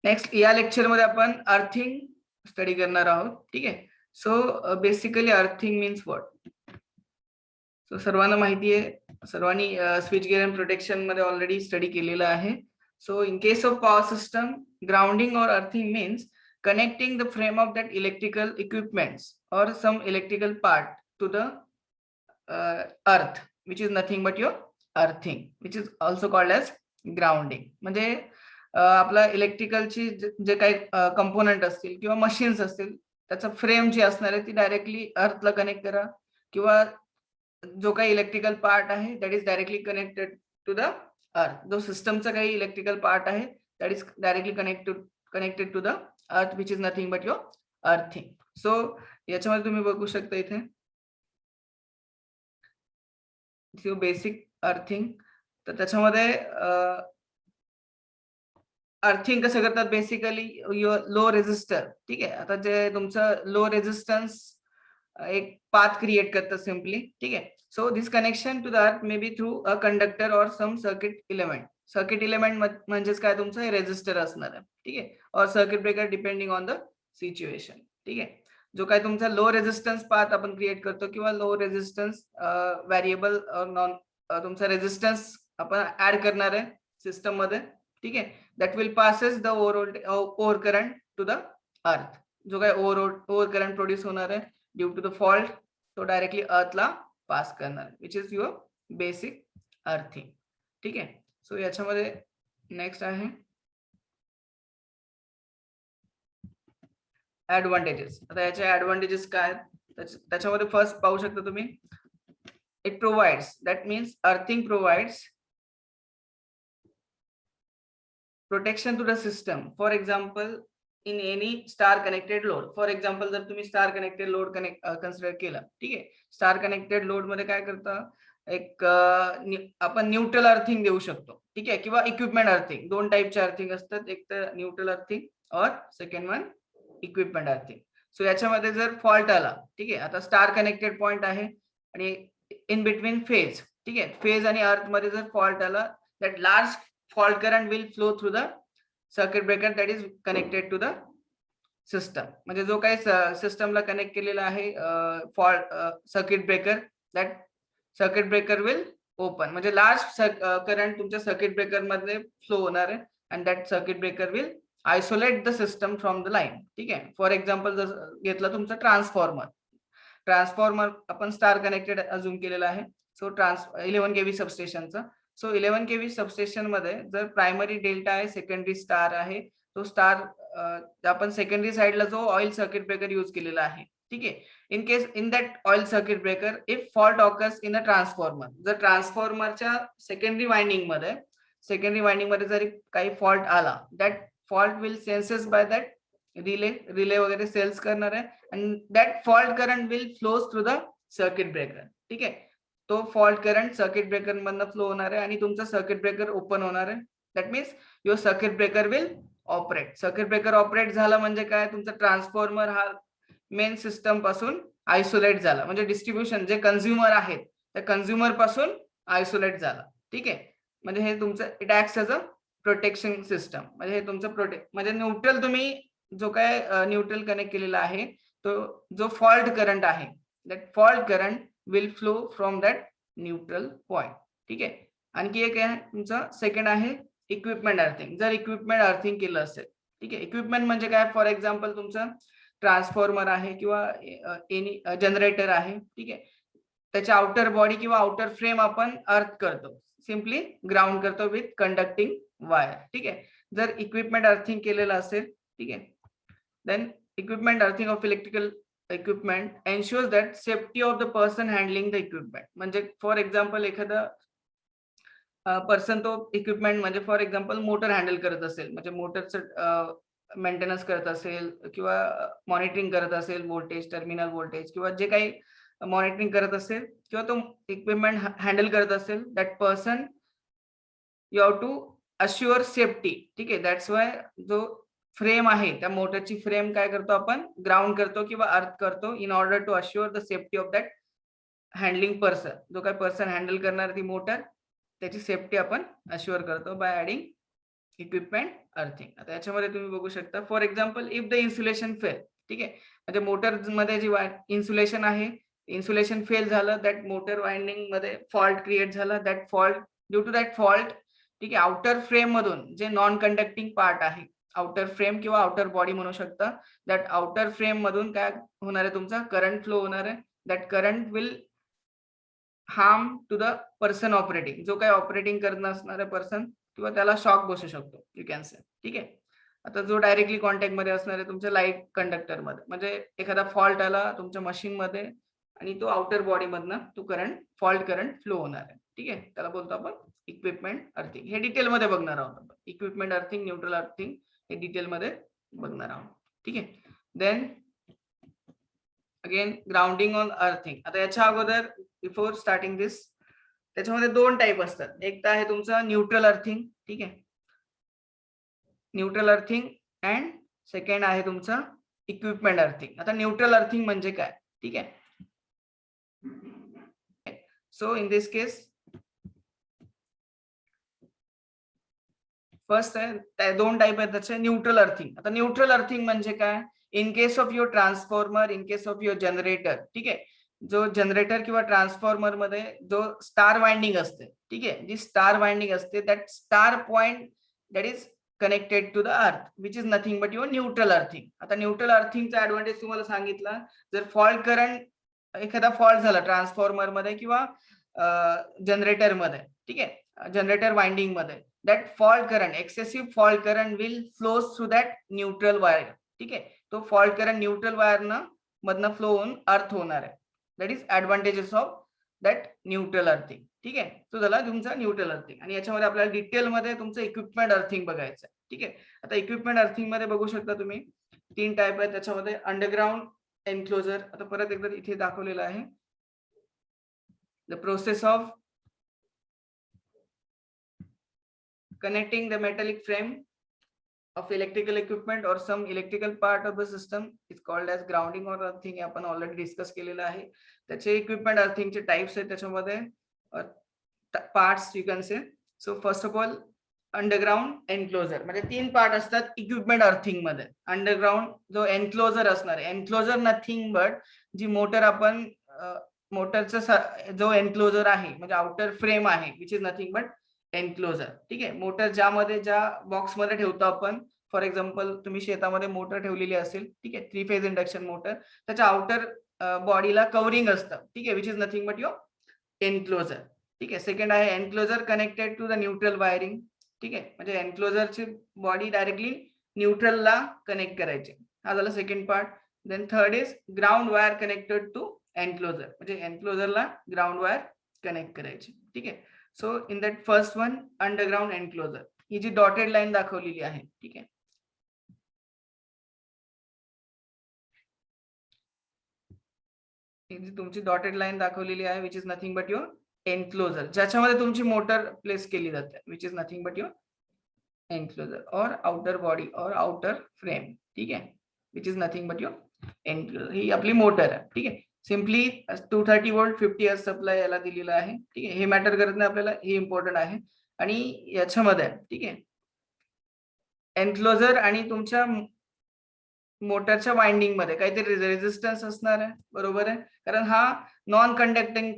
Next या lecture मध्ये आपण अर्थिंग स्टडी करणार आहोत. ठीक आहे. So basically earthing means what. So सर्वांना माहिती आहे, सर्वांनी स्विच गिअर अँड प्रोटेक्शन मध्ये ऑलरेडी स्टडी केलेला आहे. So in case of power system, grounding और earthing means connecting the frame of that electrical equipments or some electrical part to the earth, which is nothing but your earthing, which is also called as grounding. म्हणजे आपला इलेक्ट्रिकलची जे काही component असतील किंवा machines असतील, त्याचा frame जी असणार आहे ती डायरेक्टली अर्थला कनेक्ट करा, किंवा जो काही इलेक्ट्रिकल पार्ट आहे that is directly connected to the earth. जो सिस्टमचा काही इलेक्ट्रिकल पार्ट आहे that is directly connected to the earth, which is nothing but your earthing. So याच्यामध्ये तुम्ही बघू शकता इथे बेसिक अर्थिंग. तर त्याच्यामध्ये अर्थिंग कसं करतात, बेसिकली लो रेजिस्टर. ठीक आहे. आता जे तुमचं लो रेजिस्टन्स एक पाथ क्रिएट करतात सिम्पली. ठीक आहे. So this connection to the earth may be through a conductor or some circuit element. Circuit element म्हणजेच काय, तुमचं रेजिस्टर असणार आहे. ठीक आहे. Or circuit breaker depending on the situation. ठीक आहे. जो काय तुमचा लो रेजिस्टन्स पाथ आपण क्रिएट करतो किंवा लो रेजिस्टन्स व्हेरिएबल नॉन तुमचा रेजिस्टन्स आपण ऍड करणार आहे सिस्टम मध्ये. ठीक आहे. That will passes the over current to the earth. जो काय ओव्हर करंट प्रोड्यूस होणार आहे ड्यू टू द फॉल्ट, तो डायरेक्टली अर्थला पास करणार आहे, which is your basic earthing. ठीक आहे. सो याच्यामध्ये नेक्स्ट आहे ऍडव्हान्टेजेस. आता याचे ऍडव्हान्टेजेस काय, त्याच्यामध्ये फर्स्ट पाहू शकता तुम्ही, it provides, that means earthing provides protection to the system. For example, in any star connected load. For example, जर तुम्ही स्टार कनेक्टेड लोड कन्सिडर केला, ठीक आहे, स्टार कनेक्टेड लोड मध्ये काय करता, एक आपण न्यूट्रल अर्थिंग देऊ शकतो. ठीक आहे. किंवा इक्विपमेंट अर्थिंग. दोन टाइपचे अर्थिंग असतात, एक तर न्यूट्रल अर्थिंग और second one equipment earthing. So याच्यामध्ये जर फॉल्ट आला, ठीक आहे, आता स्टार कनेक्टेड पॉइंट आहे आणि इन बिटवीन फेज, ठीक आहे, फेज आणि अर्थ मध्ये जर फॉल्ट आला, that large fault current will flow through the circuit breaker that is connected to the system. म्हणजे जो काही सिस्टमला कनेक्ट केलेला आहे fault circuit breaker, that circuit breaker will open. म्हणजे लार्ज करंट तुमच्या सर्किट ब्रेकर मध्ये फ्लो होणार आहे and that circuit breaker will isolate the system from the line. ठीक आहे. फॉर एक्झाम्पल जर घेतलं तुमचं ट्रान्सफॉर्मर आपण स्टार कनेक्टेड अजून केलेला आहे. सो 11 kV सबस्टेशनचा. सो 11 kV सबस्टेशन मध्ये जर प्रायमरी डेल्टा आहे, सेकंडरी स्टार आहे, तो स्टार आपण सेकंडरी साइडला जो ऑइल सर्किट ब्रेकर यूज केलेला आहे. ठीक आहे. In case in that oil circuit breaker if fault occurs in a transformer, जर ट्रान्सफॉर्मरच्या सेकंडरी वाइंडिंग मध्ये जर काही फॉल्ट आला, that fault will senses by that relay वगैरे सेल्स करणार आहे and that fault current will flows through the circuit breaker. ठीक आहे. तो फॉल्ट करंट सर्किट ब्रेकर मधनं फ्लो होणार आहे आणि तुमचा सर्किट ब्रेकर ओपन होणार आहे. That means your circuit breaker will operate. Circuit breaker operate झाला म्हणजे काय, तुमचा ट्रान्सफॉर्मर हा मेन सिस्टम पासून आयसोलेट झाला, म्हणजे डिस्ट्रीब्युशन जे कन्झ्युमर आहेत त्या कन्झ्युमर पासून आयसोलेट झाला. ठीक आहे. म्हणजे हे तुमचं it acts as a protection system. म्हणजे हे तुमचं म्हणजे न्यूट्रल, तुम्ही जो काय न्यूट्रल कनेक्ट केलेला आहे, तो जो फॉल्ट करंट आहे, that fault current will flow from that neutral point. ठीक आहे. आणखी एक आहे तुमचा सेकंड आहे इक्विपमेंट अर्थिंग. जर इक्विपमेंट अर्थिंग केलं असेल, ठीक आहे, इक्विपमेंट म्हणजे काय, फॉर एक्झाम्पल तुमचं ट्रान्सफॉर्मर आहे किंवा एनी जनरेटर आहे. ठीक आहे. त्याच्या आउटर बॉडी किंवा आउटर फ्रेम आपण अर्थ करतो, सिम्पली ग्राउंड करतो विथ कंडक्टिंग वायर. ठीक आहे. जर इक्विपमेंट अर्थिंग केलेलं असेल, ठीक आहे, then equipment earthing of electrical equipment ensures that safety of the person handling the equipment. म्हणजे फॉर एक्झाम्पल एखादा पर्सन तो इक्विपमेंट म्हणजे फॉर एक्झाम्पल मोटर हँडल करत असेल, म्हणजे मोटरचं मेंटेनन्स करत असेल किंवा मॉनिटरिंग करत असेल, व्होल्टेज, टर्मिनल व्होल्टेज किंवा जे काही मॉनिटरिंग करत असेल किंवा तो इक्विपमेंट हँडल करत असेल, that person you have to assure safety. ठीक आहे. दॅट्स वाय जो फ्रेम आहे त्या मोटरची फ्रेम काय करतो आपण, ग्राउंड करतो किंवा अर्थ करतो in order to assure the safety of that handling person. जो काय पर्सन हँडल करणार ती मोटर, त्याची सेफ्टी आपण अश्युअर करतो बाय ऍडिंग इक्विपमेंट अर्थिंग. आता याच्यामध्ये तुम्ही बघू शकता, for example if the insulation fail, ठीक आहे, म्हणजे मोटर मध्ये जी इन्सुलेशन आहे, इन्सुलेशन फेल झालं, दॅट मोटर वाइंडिंग मध्ये फॉल्ट क्रिएट झाला, that fault due to that fault, ठीक आहे, आउटर फ्रेम मधून जे नॉन कंडक्टिंग पार्ट आहे, आउटर फ्रेम किंवा आउटर बॉडी म्हणू शकता, दॅट आउटर फ्रेम मधून काय होणार आहे, तुमचा करंट फ्लो होणार आहे. That current will harm to the person operating, जो काही ऑपरेटिंग करत असणारा पर्सन किंवा त्याला शॉक बसू शकतो, यू कॅन से. ठीक आहे. आता जो डायरेक्टली कॉन्टॅक्ट मध्ये असणार आहे तुमच्या लाईट कंडक्टर मध्ये, म्हणजे एखादा फॉल्ट आला तुमच्या मशीन मध्ये आणि तो आउटर बॉडी मधनं तो फॉल्ट करंट फ्लो होणार आहे. ठीक आहे, त्याला बोलतो आपण इक्विपमेंट अर्थिंग. हे डिटेल मध्ये बघणार आहोत आपण. इक्विपमेंट अर्थिंग, न्यूट्रल अर्थिंग हे डिटेल मध्ये बघणार आहोत. ठीक आहे. Then again grounding on earthing. आता याच्या अगोदर बिफोर स्टार्टिंग दिस, त्याच्यामध्ये दोन टाईप असतात. एक तर आहे तुमचा न्यूट्रल अर्थिंग, ठीक आहे, न्यूट्रल अर्थिंग, अँड सेकंड आहे तुमचा इक्विपमेंट अर्थिंग. आता न्यूट्रल अर्थिंग म्हणजे काय, ठीक आहे. So in this case first आहे, दोन टाईप आहेत त्याचे, न्यूट्रल अर्थिंग. आता न्यूट्रल अर्थिंग म्हणजे काय, in case of your transformer, in case of your generator, ठीक आहे, जो जनरेटर किंवा ट्रान्सफॉर्मर मध्ये जो स्टार वाइंडिंग असते, ठीक आहे, जी स्टार वाइंडिंग असते, that star point that is connected to the earth, which is nothing but your neutral earthing. आता न्यूट्रल अर्थिंगचा ऍडव्हान्टेज तुम्हाला सांगितला, जर फॉल्ट करंट, एखादा फॉल्ट झाला ट्रान्सफॉर्मर मध्ये किंवा जनरेटर मध्ये, ठीक आहे, जनरेटर वाइंडिंग मध्ये, that fault current, excessive fault current will flows through that neutral wire. ठीक आहे, तो fault current neutral wire ना मधनं फ्लो होऊन अर्थ होणार आहे. That is advantages of that neutral earthing. ठीक आहे, तो झाला तुमचा न्यूट्रल अर्थिंग. आणि याच्यामध्ये आपल्याला डिटेल मध्ये तुमचं इक्विपमेंट अर्थिंग बघायचं आहे. ठीक आहे, आता इक्विपमेंट अर्थिंग मध्ये बघू शकता तुम्ही तीन टाईप आहेत त्याच्यामध्ये. अंडरग्राउंड एन्क्लोजर, आता परत एकदा इथे दाखवलेलं आहे, the process of connecting the metallic frame of electrical equipment or some electrical part of the system is called as grounding or earthing. आपण ऑलरेडी डिस्कस केलेलं आहे. त्याचे इक्विपमेंट अर्थिंगचे टाइप्स आहेत, त्याच्यामध्ये parts you can say. So first of all underground enclosure, म्हणजे तीन part असतात इक्विपमेंट अर्थिंग मध्ये. अंडरग्राउंड जो एन्क्लोजर असणार आहे, एन्क्लोजर नथिंग बट जी मोटर आपण मोटरचा जो एन्क्लोजर आहे म्हणजे आउटर फ्रेम आहे, which is nothing but enclosure. ठीक आहे, मोटर ज्या बॉक्स मध्ये ठेवतो आपण, फॉर एक्झाम्पल तुम्ही शेतामध्ये मोटर ठेवलेली असेल, ठीक आहे, 3 फेज इंडक्शन मोटर, त्याच्या आउटर बॉडीला कव्हरिंग असतं, ठीक आहे, which is nothing but your enclosure. ठीक आहे. सेकंड आहे enclosure connected to the neutral wiring. ठीक आहे, म्हणजे एन्क्लोजरची बॉडी डायरेक्टली न्यूट्रलला कनेक्ट करायची. हा झाला second part. Then third is ground wire connected to enclosure, म्हणजे एन्क्लोजरला ग्राउंड वायर कनेक्ट करायची. ठीक आहे. So in that first one underground enclosure, ही जी डॉटेड लाईन दाखवलेली आहे, ठीक आहे, ही जी तुमची डॉटेड लाईन दाखवलेली आहे, which is nothing but your enclosure, ज्याच्यामध्ये तुमची मोटर प्लेस केली जाते, which is nothing but your enclosure और आउटर बॉडी और आउटर फ्रेम. ठीक आहे, which is nothing but your enclosure. ही आपली मोटर आहे. ठीक आहे, सिम्पली 230 वोल्ट 50 हर्ट्ज सप्लाय याला दिलेला आहे. ठीक आहे, हे मॅटर करत नाही आपल्याला, हे इम्पॉर्टंट आहे. आणि याच्यामध्ये ठीक आहे एन्क्लोजर आणि तुमच्या मोटरच्या वाइंडिंग मध्ये काहीतरी रेजिस्टन्स असणार आहे, बरोबर आहे, कारण हा नॉन कंडक्टिंग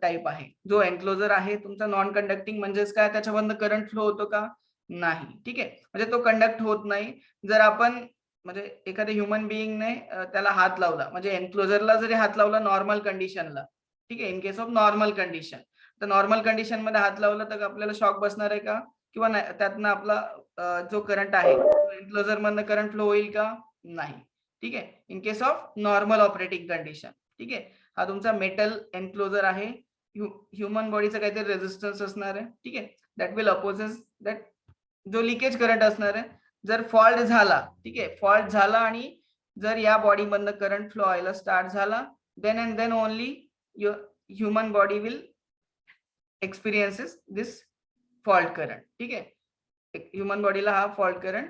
टाइप आहे. जो एन्क्लोजर आहे तुमचा नॉन कंडक्टिंग म्हणजेच काय, त्याच्यामधनं करंट फ्लो होतो का, नाही. ठीक आहे, म्हणजे तो कंडक्ट होत नाही. जर आपण म्हणजे एखाद्या ह्युमन बिईंगने त्याला हात लावला, म्हणजे एन्क्लोजरला जरी हात लावला नॉर्मल कंडिशनला, ठीक आहे, in case of normal condition, तर नॉर्मल कंडिशन मध्ये हात लावला तर आपल्याला शॉक बसणार आहे का, किंवा त्यातनं आपला जो करंट आहे एन्क्लोजर मधनं करंट फ्लो होईल का, नाही. ठीक आहे, in case of normal operating condition. ठीक आहे, हा तुमचा मेटल एन्क्लोजर आहे. ह्युमन बॉडीचा काहीतरी रेजिस्टन्स असणार आहे. ठीक आहे, दॅट विल अपोजेस दॅट जो लिकेज करंट असणार आहे. जर फॉल्ट झाला, ठीक आहे, फॉल्ट झाला आणि जर या बॉडी मधनं करंट फ्लो व्हायला स्टार्ट झाला, then and then only your human body will experiences this fault current. ठीक आहे, ह्युमन बॉडीला हा फॉल्ट करंट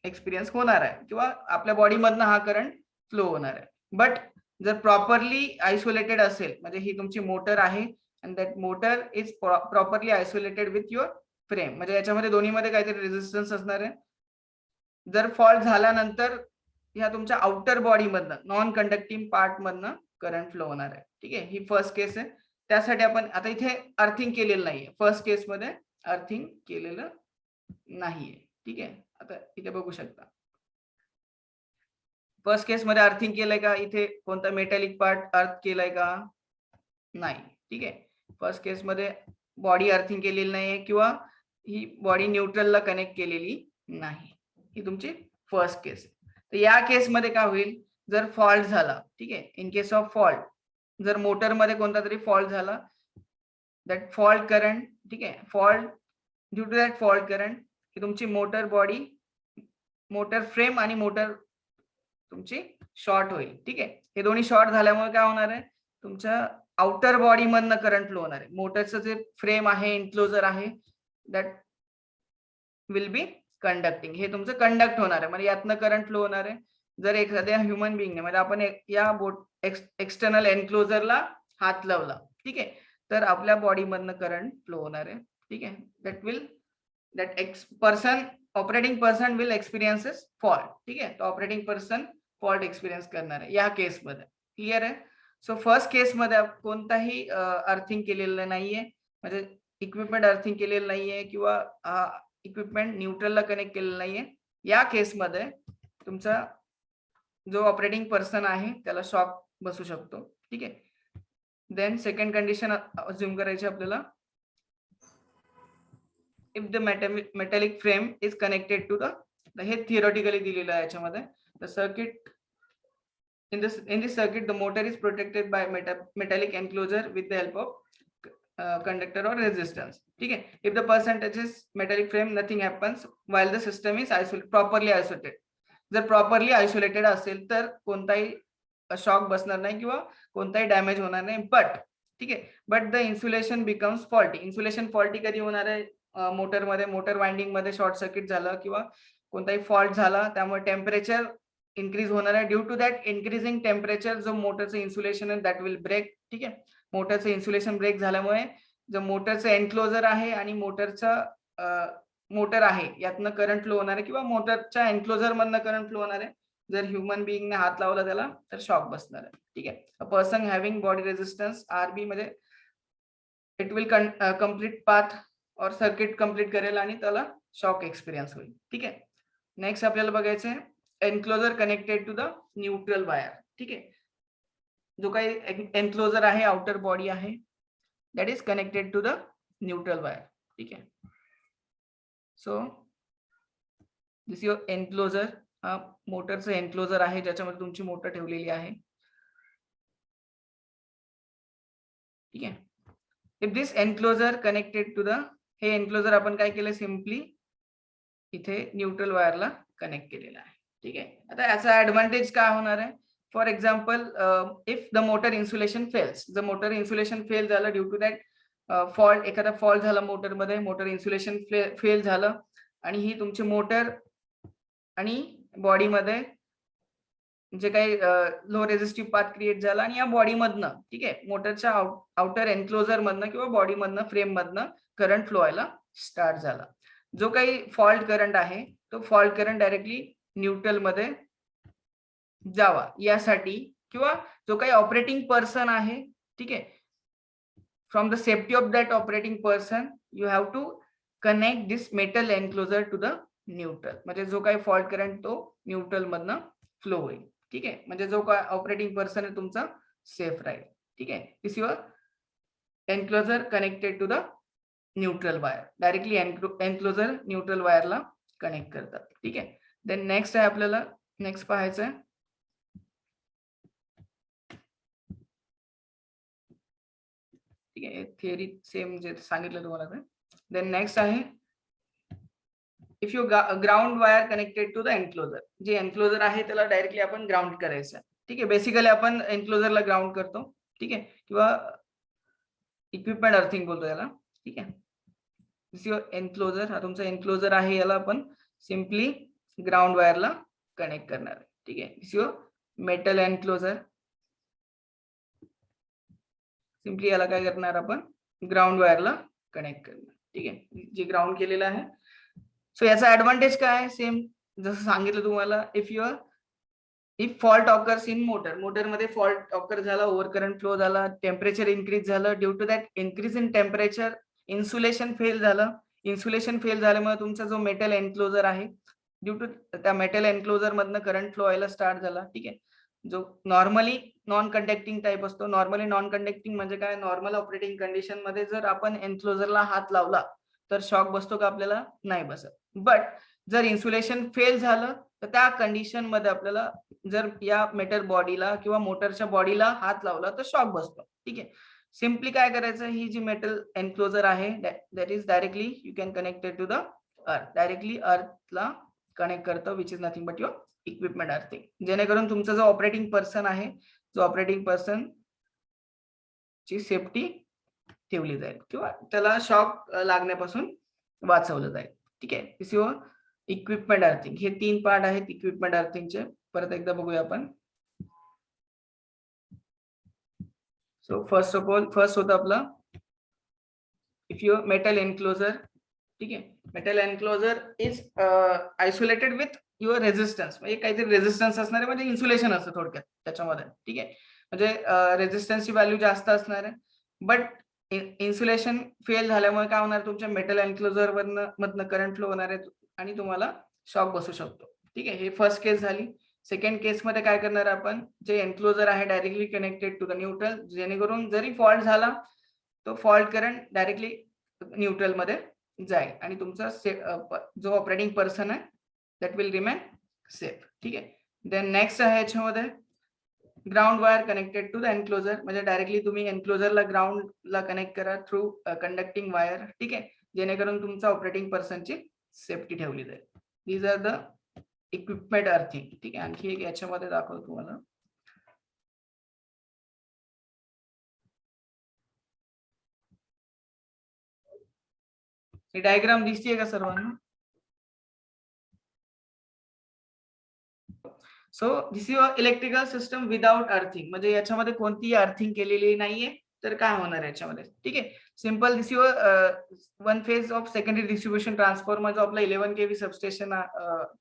एक्सपिरियन्स होणार आहे किंवा आपल्या बॉडी मधनं हा करंट फ्लो होणार आहे. बट जर प्रॉपरली आयसोलेटेड असेल, म्हणजे ही तुमची मोटर आहे and that motor is properly isolated with your frame, म्हणजे याच्यामध्ये दोन्हीमध्ये काहीतरी रेझिस्टन्स असणार आहे. जर फॉल्ट झाल्यानंतर ह्या तुमच्या आउटर बॉडी मधनं, नॉन कंडक्टिंग पार्ट मधनं करंट फ्लो होणार आहे. ठीक आहे, ही फर्स्ट केस आहे. त्यासाठी आपण आता इथे अर्थिंग केलेलं नाहीये, फर्स्ट केस मध्ये अर्थिंग केलेलं नाहीये. ठीक आहे, आता इथे बघू शकता फर्स्ट केस मध्ये अर्थिंग केलंय का, इथे कोणता मेटॅलिक पार्ट अर्थ केलाय का, नाही. ठीक आहे, फर्स्ट केस मध्ये बॉडी अर्थिंग केलेली नाहीये किंवा ही बॉडी न्यूट्रलला कनेक्ट केलेली नाही. ही तुमची फर्स्ट केस. तर या केस मध्ये काय होईल, जर फॉल्ट झाला, ठीक आहे, इन केस ऑफ फॉल्ट, जर मोटर मध्ये कोणता तरी फॉल्ट झाला, दॅट फॉल्ट करंट, ठीक आहे, fault due to that fault current, की तुमची मोटर बॉडी, मोटर फ्रेम आणि मोटर तुमची शॉर्ट होईल. ठीक आहे, हे दोन्ही शॉर्ट झाल्यामुळे काय होणार आहे, तुमच्या आउटर बॉडी मधनं करंट फ्लो होणार आहे. मोटरचं जे फ्रेम आहे, एन्क्लोजर आहे, दॅट विल बी कंडक्टिंग, हे तुमचं कंडक्ट होणार आहे, म्हणजे यातनं करंट फ्लो होणार आहे. जर एखाद्या ह्युमन बिंगने, म्हणजे आपण या एक्सटर्नल एन्क्लोजरला हात लावला, ठीक आहे, तर आपल्या बॉडी मधनं करंट फ्लो होणार आहे. ठीक आहे, that person, operating person will experiences fault. ठीक आहे, तो ऑपरेटिंग पर्सन फॉल्ट एक्सपिरियन्स करणार आहे या केसमध्ये. क्लिअर आहे. सो फर्स्ट केसमध्ये कोणताही अर्थिंग केलेलं नाहीये, म्हणजे इक्विपमेंट अर्थिंग केलेलं नाहीये किंवा इक्विपमेंट न्यूट्रलला कनेक्ट केलेलं नाहीये. या केसमध्ये तुमचा जो ऑपरेटिंग पर्सन आहे त्याला शॉक बसू शकतो. ठीक आहे, देन सेकंड कंडिशन अज्युम करायची आपल्याला, if the metallic frame is connected to the, हे थिअरॉटिकली दिलेलं आहे याच्यामध्ये, the circuit in this circuit the motor is protected by metallic enclosure with the help of conductor or resistance. ठीक है, if the person touches metallic frame nothing happens while the system is properly isolated. जर properly isolated असेल तर कोणताही shock बसणार नाही किंवा कोणताही डॅमेज होणार नाही. बट ठीक आहे, but the insulation becomes faulty. Insulation faulty कधी होणार आहे, मोटरमध्ये, मोटर वाइंडिंग मध्ये शॉर्ट सर्किट झालं किंवा कोणताही फॉल्ट झाला, त्यामुळे टेम्परेचर इन्क्रीज होणार आहे. Due to that increasing temperature जो मोटरचं इन्सुलेशन आहे दॅट विल ब्रेक. ठीक आहे, मोटरचं इन्सुलेशन ब्रेक झाल्यामुळे जो मोटरचं एन्क्लोजर आहे आणि मोटर आहे यातनं करंट फ्लो होणार आहे किंवा मोटरच्या एन्क्लोजर मधनं करंट फ्लो होणार आहे. जर ह्युमन बिईंगने हात लावला त्याला तर शॉक बसणार आहे. ठीक आहे, a person having body resistance RB मध्ये इट विल कम्प्लीट पाथ और सर्किट कम्प्लीट करेल आणि त्याला शॉक एक्सपिरियन्स होईल. ठीक आहे, नेक्स्ट आपल्याला बघायचं आहे enclosure connected to the neutral wire. ठीक आहे, जो काही एन्क्लोजर आहे, आउटर बॉडी आहे, that is connected to the neutral wire. ठीक आहे, सो दिस युअर एन्क्लोजर, हा मोटरचं एन्क्लोजर आहे ज्याच्यामध्ये तुमची मोटर ठेवलेली आहे. ठीक आहे, if this enclosure connected to the, हे एन्क्लोजर आपण काय केलं, सिम्पली इथे न्यूट्रल वायरला कनेक्ट केलेला आहे. ठीक आहे, आता याचा ऍडव्हान्टेज काय होणार आहे, for example if the motor insulation fails, जर मोटर इन्सुलेशन फेल झालं ड्यू टू दॅट फॉल्ट, एखादा फॉल्ट झाला मोटरमध्ये, मोटर इन्सुलेशन फेल झालं आणि ही तुमची मोटर आणि बॉडीमध्ये जे काही लो रेझिस्टिव्ह पाथ क्रिएट झाला आणि या बॉडी मधनं, ठीक आहे, मोटरच्या आउटर एन्क्लोजर मधनं किंवा बॉडी मधनं, फ्रेम मधनं करंट फ्लो व्हायला स्टार्ट झाला. जो काही फॉल्ट करंट आहे तो फॉल्ट करंट डायरेक्टली न्यूट्रल मध्ये जावा यासाठी, किंवा जो काही ऑपरेटिंग पर्सन आहे, ठीक आहे, from the safety of that operating person you have to connect this metal enclosure to the neutral, म्हणजे जो काही फॉल्ट करंट तो न्यूट्रल मधनं फ्लो होईल. ठीक आहे, म्हणजे जो काय ऑपरेटिंग पर्सन आहे तुमचा सेफ राहील. ठीक आहे, this your enclosure connected to the neutral wire, directly enclosure neutral वायरला कनेक्ट करतात. ठीक आहे, देन नेक्स्ट आहे आपल्याला, नेक्स्ट पाहायचं आहे, ठीक आहे, थिअरी सेम जे सांगितलं तुम्हाला. देन नेक्स्ट आहे if you ground wire connected to the enclosure, जे एन्क्लोजर आहे त्याला डायरेक्टली आपण ग्राउंड करायचं आहे. ठीक आहे, बेसिकली आपण एन्क्लोजरला ग्राउंड करतो. ठीक आहे, किंवा इक्विपमेंट अर्थिंग बोलतो याला. ठीक आहे, दिस युअर एन्क्लोजर, हा तुमचा एन्क्लोजर आहे, याला आपण सिम्पली ग्राउंड वायरला कनेक्ट करणार आहे. ठीक आहे, this your metal enclosure, simply याला काय करणार आपण, ग्राउंड वायरला कनेक्ट करणार. ठीक आहे, जे ग्राउंड केलेलं आहे. सो याचा ऍडव्हान्टेज काय आहे, सेम जसं सांगितलं तुम्हाला, इफ फॉल्ट ऑकर्स इन मोटरमध्ये फॉल्ट ऑकर झाला, ओव्हर करंट फ्लो झाला, टेम्परेचर इन्क्रीज झालं, due to that increase in temperature insulation fail झालं. इन्सुलेशन फेल झाल्यामुळे तुमचा जो मेटल एन्क्लोजर आहे, ड्यू टू त्या मेटल एन्क्लोजर मधनं करंट फ्लो व्हायला स्टार्ट झाला. ठीक आहे, जो नॉर्मली नॉन कंडक्टिंग टाईप असतो. नॉर्मली नॉन कंडक्टिंग म्हणजे काय, नॉर्मल ऑपरेटिंग कंडिशन मध्ये जर आपण एन्क्लोजरला हात लावला तर शॉक बसतो का, आपल्याला नाही बसत. बट जर इन्सुलेशन फेल झालं तर त्या कंडिशन मध्ये आपल्याला जर या मेटल बॉडीला किंवा मोटरच्या बॉडीला हात लावला तर शॉक बसतो. ठीक आहे, सिम्पली काय करायचं, ही जी मेटल एन्क्लोजर आहे that is directly you can connected to the earth, directly अर्थला कनेक्ट करतं, which is nothing but your equipment earthing. जेणेकरून तुमचा जो ऑपरेटिंग पर्सन आहे, जो ऑपरेटिंग पर्सन ची सेफ्टी ठेवली जाईल किंवा त्याला शॉक लागण्यापासून वाचवलं जाईल. ठीक आहे, दिस युअर इक्विपमेंट अर्थिंग. हे 3 पार्ट आहेत इक्विपमेंट अर्थिंगचे. परत एकदा बघूया आपण. So first of all, first होतं आपलं इफ युअर मेटल एन्क्लोजर. ठीक आहे, metal enclosure is isolated with your resistance, म्हणजे काहीतरी रेझिस्टन्स असणार आहे, म्हणजे इन्सुलेशन असतं थोडक्यात त्याच्यामध्ये. ठीक आहे, म्हणजे रेझिस्टन्सची व्हॅल्यू जास्त असणार आहे. बट इन्सुलेशन फेल झाल्यामुळे काय होणार, तुमच्या मेटल एन्क्लोजर मधनं करंट फ्लो होणार आहे आणि तुम्हाला शॉक बसू शकतो. ठीक आहे, हे फर्स्ट केस झाली. सेकंड केस मध्ये काय करणार आपण, जे एन्क्लोजर आहे directly connected to the neutral, जेणेकरून जरी फॉल्ट झाला तो फॉल्ट करंट डायरेक्टली न्यूट्रल मध्ये जाईल आणि तुमचा जो ऑपरेटिंग पर्सन आहे दॅट विल रिमेन सेफ. ठीक आहे, देन नेक्स्ट आहे याच्यामध्ये ground wire connected to the enclosure, म्हणजे डायरेक्टली तुम्ही एन्क्लोजरला ग्राउंडला कनेक्ट करा थ्रू कंडक्टिंग वायर. ठीक आहे, जेणेकरून तुमचा ऑपरेटिंग पर्सनची सेफ्टी ठेवली जाईल. These are the equipment earthing. ठीक आहे, आणखी एक याच्यामध्ये दाखवतो तुम्हाला. ही डायग्राम दिसतीये का सर्वांना? So this is electrical system without earthing, म्हणजे याच्यामध्ये कोणतीही अर्थिंग केलेली नाहीये. तर काय होणार याच्यामध्ये, ठीक आहे, simple this your one phase of secondary distribution transformer, जो आपला 11 kV substation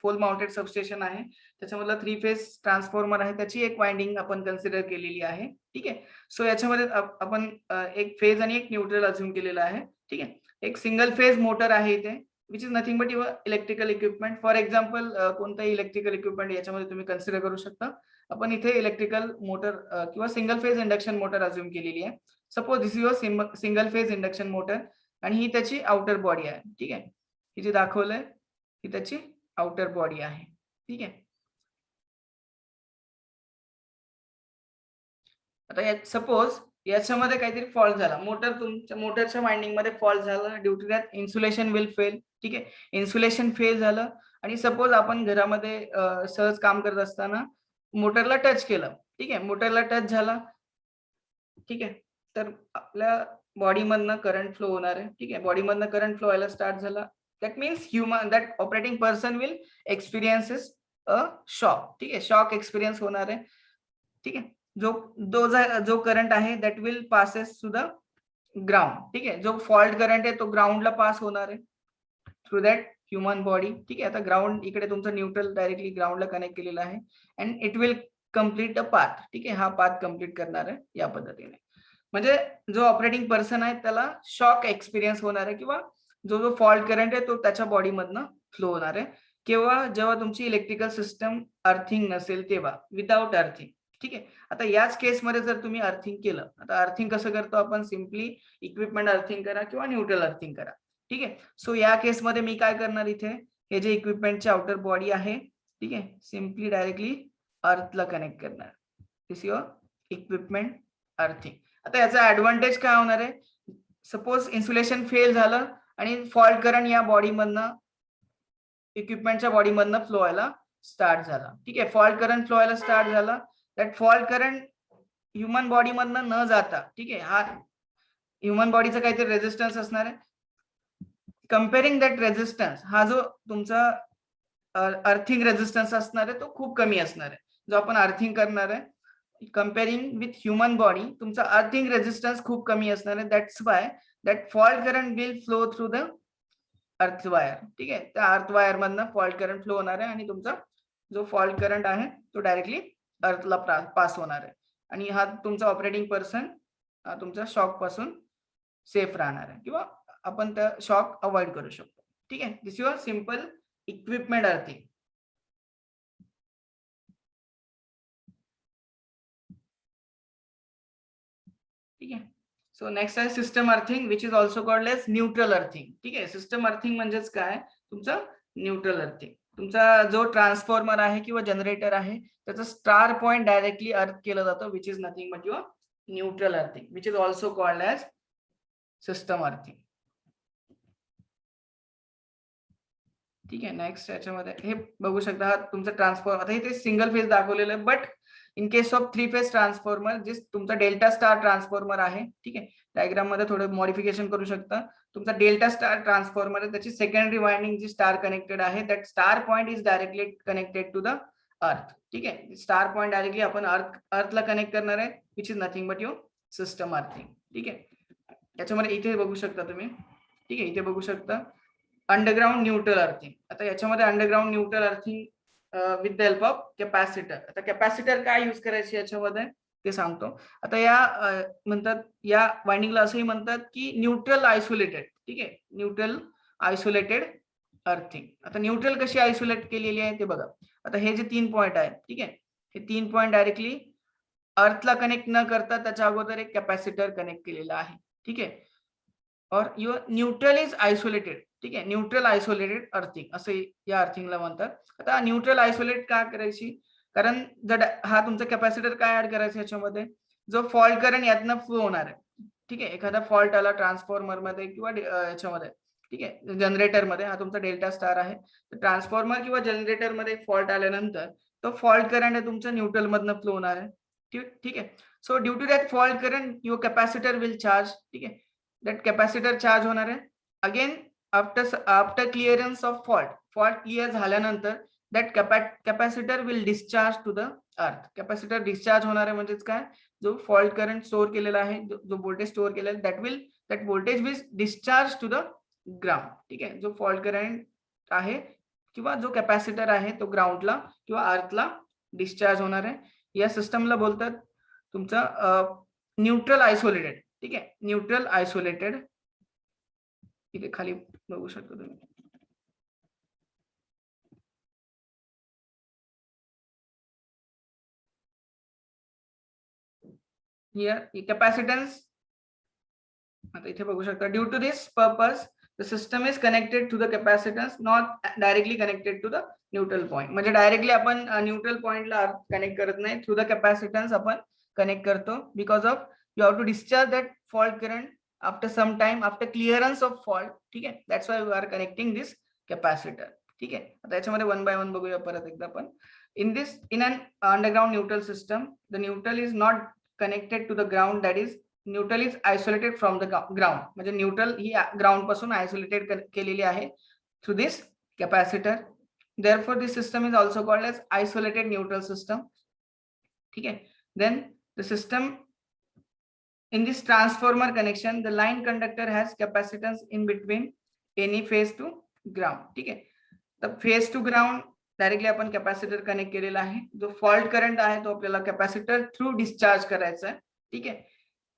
pole mounted substation आहे, त्याच्यामधला 3 फेज ट्रान्सफॉर्मर आहे, त्याची एक वाइंडिंग आपण कन्सिडर केलेली आहे. ठीक आहे, सो याच्यामध्ये आपण एक फेज आणि एक न्यूट्रल अज्युम केलेला आहे. ठीक आहे, एक सिंगल फेज मोटर आहे इथे, which is nothing but your electrical equipment. For example कोणताही इलेक्ट्रिकल इक्विपमेंट याच्यामध्ये तुम्ही कन्सिडर करू शकता. आपण इथे इलेक्ट्रिकल मोटर किंवा single phase induction motor assume केलेली आहे. Suppose this is your single phase induction motor आणि ही त्याची आउटर बॉडी आहे. ठीक आहे, ही जी दाखवलंय ही त्याची आउटर बॉडी आहे. ठीक आहे, आता सपोज याच्यामध्ये काहीतरी फॉल्ट झाला, तुमच्या मोटरच्या वाइंडिंग मध्ये फॉल्ट झाला, due to that insulation will fail. ठीक आहे, इन्सुलेशन फेल झालं आणि सपोज आपण घरामध्ये सहज काम करत असताना मोटरला टच केलं. ठीक आहे, मोटरला टच झाला. ठीक आहे, तर आपल्या बॉडीमधनं करंट फ्लो होणार आहे. ठीक आहे, बॉडीमधनं करंट फ्लो व्हायला स्टार्ट झाला, that means that operating person will experiences a shock. ठीक आहे, शॉक एक्सपिरियन्स होणार आहे. ठीक आहे, जो करंट आहे that will passes to the ground. ठीक आहे, जो फॉल्ट करंट आहे तो ग्राउंडला पास होणार आहे थ्रू दॅट ह्युमन बॉडी. ठीक आहे, आता ग्राउंड इकडे तुमचं न्यूट्रल डायरेक्टली ग्राउंडला कनेक्ट केलेलं आहे and it will complete a path. ठीक आहे, हा पाथ कम्प्लीट करणार आहे या पद्धतीने. म्हणजे जो ऑपरेटिंग पर्सन आहे त्याला शॉक एक्सपिरियन्स होणार आहे किंवा जो फॉल्ट करंट आहे तो त्याच्या बॉडीमधनं फ्लो होणार आहे. किंवा जेव्हा तुमची इलेक्ट्रिकल सिस्टम अर्थिंग नसेल तेव्हा, विदाउट अर्थिंग. ठीक आहे, आता याच केसमध्ये जर तुम्ही अर्थिंग केलं, आता अर्थिंग कसं करतो आपण, सिम्पली इक्विपमेंट अर्थिंग करा किंवा न्यूट्रल अर्थिंग करा. ठीक आहे, सो या केसमध्ये मी काय करणार, इथे हे जे इक्विपमेंटची आउटर बॉडी आहे, ठीक आहे, सिम्पली डायरेक्टली अर्थला कनेक्ट करणार. दिस युअर इक्विपमेंट अर्थिंग. आता याचा ऍडव्हान्टेज काय होणार आहे, सपोज इन्सुलेशन फेल झालं आणि फॉल्ट करंट या बॉडीमधनं, इक्विपमेंटच्या बॉडीमधनं फ्लो व्हायला स्टार्ट झाला. ठीक आहे, फॉल्ट करंट फ्लो व्हायला स्टार्ट झाला, दॅट फॉल्ट करंट ह्युमन बॉडीमधनं न जाता, ठीक आहे, हा ह्युमन बॉडीचा काहीतरी रेझिस्टन्स असणार आहे. कम्पेअरिंग दॅट रेझिस्टन्स, हा जो तुमचा अर्थिंग रेझिस्टन्स असणार आहे तो खूप कमी असणार आहे. जो आपण अर्थिंग करणार आहे, कम्पेअरिंग विथ ह्युमन बॉडी, तुमचा अर्थिंग रेझिस्टन्स खूप कमी असणार आहे. That's why that fault current will flow through the earth wire. ठीक आहे, त्या अर्थ वायर मधनं फॉल्ट करंट फ्लो होणार आहे आणि तुमचा जो फॉल्ट करंट आहे तो डायरेक्टली अर्थला पास होणार आहे आणि हा तुमचा ऑपरेटिंग पर्सन तुमचा शॉक पासून सेफ राहणार आहे किंवा आपण त्या शॉक अवॉइड करू शकतो. ठीक आहे, this your simple equipment earthing. ठीक आहे, सो नेक्स्ट आहे system earthing which is also called as neutral earthing. ठीक आहे, सिस्टम अर्थिंग म्हणजेच काय, तुमचं न्यूट्रल अर्थिंग. तुमचा जो ट्रान्सफॉर्मर आहे किंवा जनरेटर आहे त्याचं स्टार पॉइंट डायरेक्टली अर्थ केलं जातं which is nothing but your neutral earthing which is also called as system earthing. ठीक आहे, नेक्स्ट याच्यामध्ये हे बघू शकता, हा तुमचा ट्रान्सफॉर्मर. आता इथे सिंगल फेज दाखवलेलं आहे, but in case of 3 phase transformer जे तुमचा डेल्टा स्टार ट्रान्सफॉर्मर आहे. ठीक आहे, डायग्राम मध्ये थोडं मॉडिफिकेशन करू शकता. तुमचा डेल्टा स्टार ट्रान्सफॉर्मर आहे, त्याची सेकंडरी वाइंडिंग जी स्टार कनेक्टेड आहे that star point is directly connected to the earth. ठीक आहे, स्टार पॉइंट डायरेक्टली आपण अर्थला कनेक्ट करणार आहे which is nothing but your system earthing. ठीक आहे, याच्यामध्ये इथे बघू शकता तुम्ही. ठीक आहे, इथे बघू शकता अंडरग्राउंड न्यूट्रल अर्थिंग. आता याच्यामध्ये underground neutral earthing with the help of capacitor. आता कॅपॅसिटर काय यूज करायची याच्यामध्ये ते सांगतो. आता या म्हणतात, या वाइंडिंगला असंही म्हणतात की न्यूट्रल आयसोलेटेड. ठीक आहे, न्यूट्रल आयसोलेटेड अर्थिंग. आता न्यूट्रल कशी आयसोलेट केलेली आहे ते बघा. आता हे जे 3 पॉइंट आहेत, ठीक आहे, हे 3 पॉइंट डायरेक्टली अर्थला कनेक्ट न करता त्याच्या अगोदर एक कॅपॅसिटर कनेक्ट केलेला आहे. ठीक आहे, और युअर न्यूट्रल इज आयसोलेटेड. ठीक आहे, न्यूट्रल आयसोलेटेड अर्थिंग असं या अर्थिंगला म्हणतात. आता न्यूट्रल आयसोलेट का करायची, कारण जर हा तुमचा कॅपॅसिटर काय ऍड करायचा याच्यामध्ये, जो फॉल्ट करंट यातनं फ्लो होणार आहे. ठीक आहे, एखादा फॉल्ट आला ट्रान्सफॉर्मर मध्ये किंवा याच्यामध्ये, ठीक आहे, जनरेटर मध्ये, हा तुमचा डेल्टा स्टार आहे, तर ट्रान्सफॉर्मर किंवा जनरेटर मध्ये फॉल्ट आल्यानंतर तो फॉल्ट करंट आहे तुमच्या न्यूट्रल मधनं फ्लो होणार आहे. ठीक आहे, so due to that fault current your capacitor will charge. ठीक आहे, दॅट कॅपॅसिटर चार्ज होणार आहे. Again after clearance of fault clear झाल्यानंतर that capacitor will discharge to the earth. Capacitor discharge होणार आहे म्हणजेच काय, जो फॉल्ट करंट स्टोअर केलेला आहे, जो व्होल्टेज स्टोअर केलेला that voltage will discharge to the ground. ठीक आहे, जो फॉल्ट करंट आहे किंवा जो कॅपॅसिटर आहे तो ग्राउंडला किंवा अर्थला डिस्चार्ज होणार आहे. या सिस्टमला बोलतात तुमचा न्यूट्रल आयसोलेटेड. ठीक आहे, न्यूट्रल आयसोलेटेड. इथे खाली बघू शकता तुम्ही. Here capacitance. आता इथे बघू शकता, due to this purpose the system is connected to the capacitance, not directly connected to the neutral point. म्हणजे डायरेक्टली आपण न्यूट्रल पॉइंटला कनेक्ट करत नाही, थ्रू द कॅपॅसिटन्स आपण कनेक्ट करतो. Because of you have to discharge that fault current after some time, after clearance of fault. ठीक आहे, that's why we are connecting this capacitor. ठीक आहे, आता याच्यामध्ये वन बाय वन बघूया परत एकदा. पण in an underground neutral system the neutral is not connected to the ground, that is neutral is isolated from the ground. म्हणजे neutral ही ground पासून आयसोलेटेड केलेली आहे through this capacitor. therefore this system is also called as isolated neutral system. ठीक आहे, then the system in this transformer connection the line conductor has capacitance in between any phase to ground. ठीक आहे, तर phase two ground directly आपण capacitor connect केलेला आहे. जो fault current आहे तो आपल्याला कॅपॅसिटर थ्रू डिस्चार्ज करायचा आहे. ठीक आहे,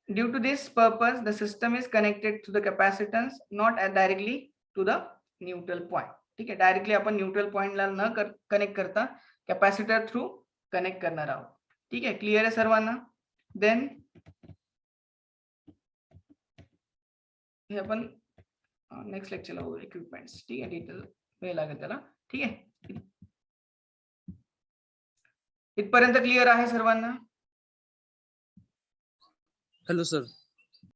due to this purpose the system is connected to the capacitance, not directly to the neutral point. ठीक आहे, डायरेक्टली आपण न्यूट्रल पॉइंटला न कनेक्ट करता कॅपॅसिटर थ्रू कनेक्ट करणार आहोत. ठीक आहे, क्लिअर आहे सर्वांना. देन हे आपण नेक्स्ट लेक्चरला बघू इक्विपमेंट्स. ठीक आहे, डिटेल वेळ लागेल त्याला. ठीक आहे, इथपर्यंत क्लिअर आहे सर्वांना. Hello sir.